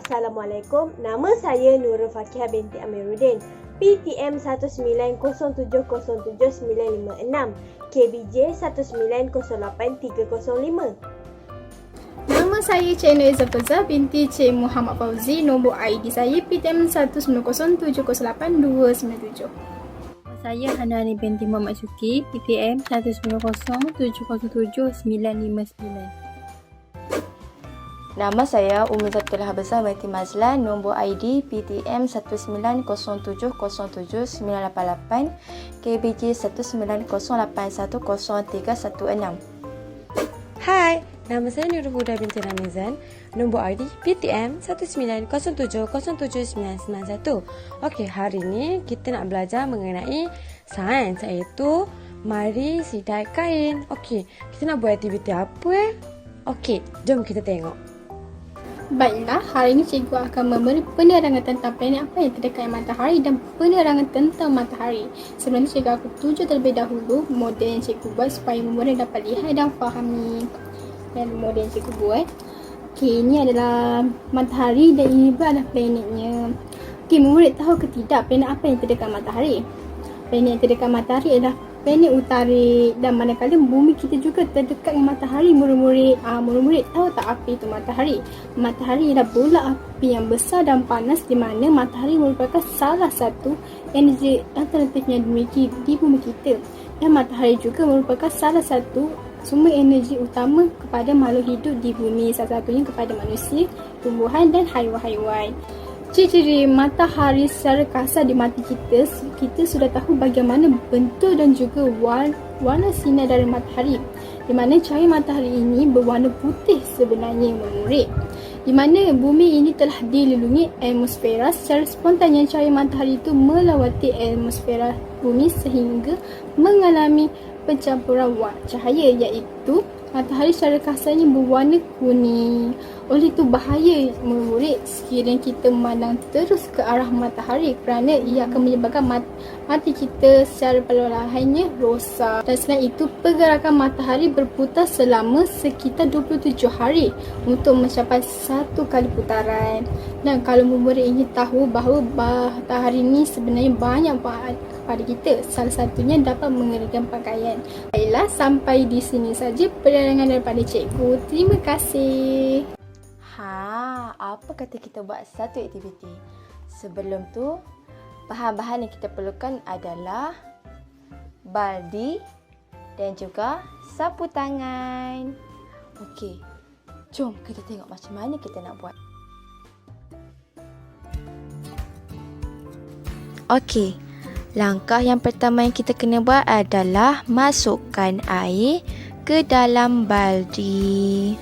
Assalamualaikum, nama saya Nurul Fakihah binti Amiruddin, PTM 190707956, KBJ 1908305. Nama saya Cik Nur Izzafazah binti Cik Muhammad Fauzi. Nombor ID saya PTM 190708297. Saya Hanani binti Muhammad Suki, PTM 190707959. Nama saya Umi Zatullah Habazah binti Mazlan, nombor ID PTM 190707988, KBJ 190810316. Hai, nama saya Nurul Huda binti Ramizan, nombor ID PTM 190707991. Okey, hari ni kita nak belajar mengenai sains, iaitu mari sidai kain. Okey, kita nak buat aktiviti apa? Okey, jom kita tengok. Baiklah, hari ini cikgu akan memberi penerangan tentang planet apa yang terdekat matahari dan penerangan tentang matahari. Sebelum itu, cikgu aku tuju terlebih dahulu model yang cikgu buat supaya murid dapat lihat dan fahami. Dan model yang cikgu buat. Okey, ini adalah matahari dan ini pula adalah planetnya. Okey, murid tahu ke tidak planet apa yang terdekat matahari? Planet yang terdekat matahari adalah planet utara, dan manakala bumi kita juga terdekat dengan matahari. Murid-murid tahu tak apa itu matahari? Matahari ialah bola api yang besar dan panas, di mana matahari merupakan salah satu energi alternatif yang dimiliki di bumi kita. Dan matahari juga merupakan salah satu sumber energi utama kepada makhluk hidup di bumi, salah satunya kepada manusia, tumbuhan dan haiwan-haiwan. Ciri-ciri matahari secara kasar di mata kita sudah tahu bagaimana bentuk dan juga warna sinar dari matahari, di mana cahaya matahari ini berwarna putih sebenarnya, murid. Di mana bumi ini telah dilindungi atmosfera, secara spontannya cahaya matahari itu melawati atmosfera bumi sehingga mengalami pencampuran cahaya, iaitu matahari secara kasarnya berwarna kuning. Oleh itu bahaya, murid, sekiranya kita memandang terus ke arah matahari, kerana ia akan menyebabkan mata kita secara perlahannya rosak. Dan selain itu, pergerakan matahari berputar selama sekitar 27 hari untuk mencapai satu kali putaran. Dan kalau murid ingin tahu bahawa matahari ini sebenarnya banyak manfaat kepada kita, salah satunya dapat mengeringkan pakaian. Baiklah, sampai di sini saja penerangan daripada cikgu. Terima kasih. Apa kata kita buat satu aktiviti? Sebelum tu, bahan-bahan yang kita perlukan adalah baldi dan juga sapu tangan. Okey, jom kita tengok macam mana kita nak buat. Okey, langkah yang pertama yang kita kena buat adalah masukkan air ke dalam baldi.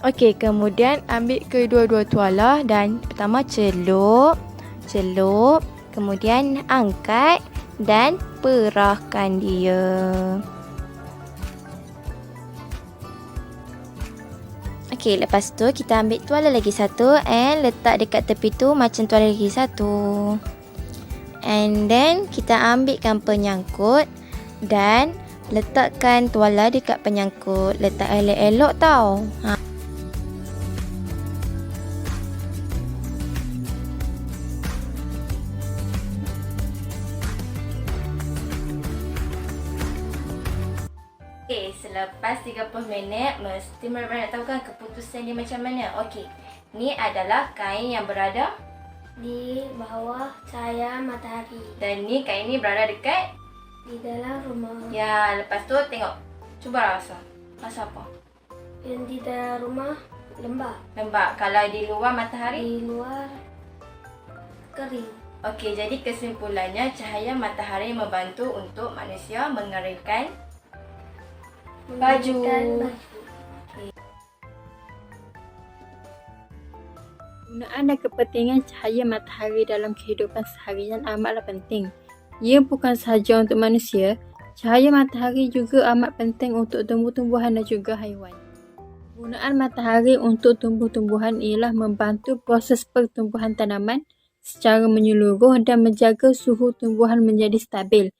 Okey, kemudian ambil kedua-dua tuala dan pertama celup, kemudian angkat dan perahkan dia. Okey, lepas tu kita ambil tuala lagi satu and letak dekat tepi tu macam tuala lagi satu. And then kita ambilkan penyangkut dan letakkan tuala dekat penyangkut. Letak elok-elok tau. Okey, selepas 30 minit, mesti murid-murid nak tahu kan keputusan dia macam mana. Okey, ni adalah kain yang berada di bawah cahaya matahari. Dan ni kain ni berada dekat di dalam rumah. Ya, lepas tu tengok. Cuba rasa. Rasa apa? Yang di dalam rumah lembab. Lembab. Kalau di luar matahari? Di luar kering. Okey, jadi kesimpulannya cahaya matahari membantu untuk manusia mengeringkan baju. Penggunaan dan kepentingan cahaya matahari dalam kehidupan seharian amatlah penting. Ia bukan sahaja untuk manusia, cahaya matahari juga amat penting untuk tumbuh-tumbuhan dan juga haiwan. Penggunaan matahari untuk tumbuh-tumbuhan ialah membantu proses pertumbuhan tanaman secara menyeluruh dan menjaga suhu tumbuhan menjadi stabil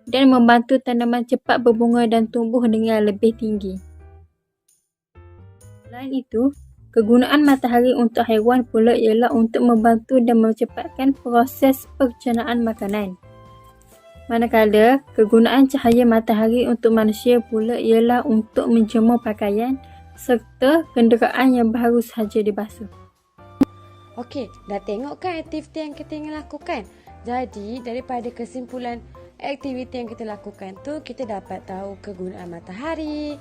dan membantu tanaman cepat berbunga dan tumbuh dengan lebih tinggi. Selain itu, kegunaan matahari untuk haiwan pula ialah untuk membantu dan memcepatkan proses pencernaan makanan. Manakala, kegunaan cahaya matahari untuk manusia pula ialah untuk menjemur pakaian serta kenderaan yang baru sahaja dibasuh. Okey, dah tengok kan aktiviti yang kita ingin lakukan? Jadi, daripada kesimpulan aktiviti yang kita lakukan tu, kita dapat tahu kegunaan matahari,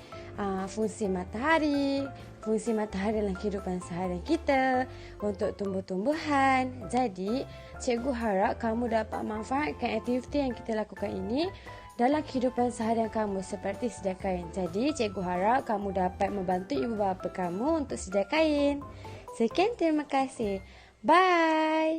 fungsi matahari dalam kehidupan seharian kita, untuk tumbuh-tumbuhan. Jadi, cikgu harap kamu dapat manfaatkan aktiviti yang kita lakukan ini dalam kehidupan seharian kamu seperti sedia kain. Jadi, cikgu harap kamu dapat membantu ibu bapa kamu untuk sedia kain. Sekian, terima kasih. Bye.